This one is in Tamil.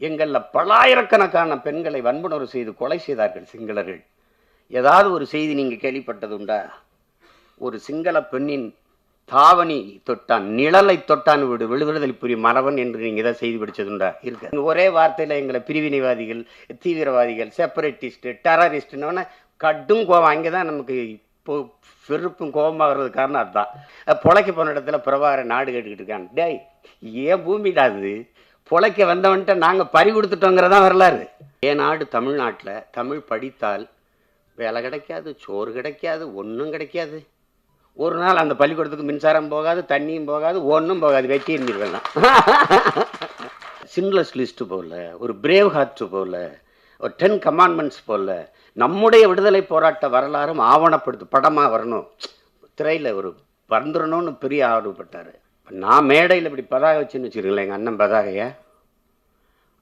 எங்களில் பல்லாயிரக்கணக்கான பெண்களை வன்புணர்வு செய்து கொலை செய்தார்கள் சிங்களர்கள். ஏதாவது ஒரு செய்தி நீங்கள் கேள்விப்பட்டது உண்டா? ஒரு சிங்கள பெண்ணின் தாவணி தொட்டான், நிழலை தொட்டான் விடுதலை புரியும் மரபன் என்று நீங்கள் ஏதாவது செய்தி படித்ததுண்டா? இருக்கு. ஒரே வார்த்தையில் எங்களை பிரிவினைவாதிகள், தீவிரவாதிகள், செப்பரேட்டிஸ்ட், டெரரிஸ்ட்னு கடும் கோபம். அங்கே தான் நமக்கு இப்போ பெருப்பும் கோபமாகிறது காரணம் அதுதான். பொழைக்க போன இடத்துல பிரபாகரன் நாடு கேட்டுக்கிட்டு இருக்கான். டேய், ஏன் பூமிடாது பொழைக்க வந்தவன்ட்ட நாங்கள் பறி கொடுத்துட்டோங்கிறதான் வரலாறு. என் நாடு தமிழ்நாட்டில் தமிழ் படித்தால் வேலை கிடைக்காது, சோறு கிடைக்காது, ஒன்றும் கிடைக்காது. ஒரு நாள் அந்த பள்ளிக்கூடத்துக்கு மின்சாரம் போகாது, தண்ணியும் போகாது, ஒன்றும் போகாது, வெட்டி இருந்துருவேன். சின்லெஸ் லிஸ்ட்டு போல, ஒரு பிரேவ் ஹார்ட் போல, ஒரு 10 கமாண்ட்மெண்ட்ஸ் போல நம்முடைய விடுதலை போராட்ட வரலாறும் ஆவணப்படுத்து படமாக வரணும், திரையில் ஒரு வந்துடணும்னு பெரிய ஆர்வப்பட்டார். நான் மேடையில் இப்படி பதாக வச்சுன்னு வச்சுருங்களேன், எங்கள் அண்ணன் பதாகையை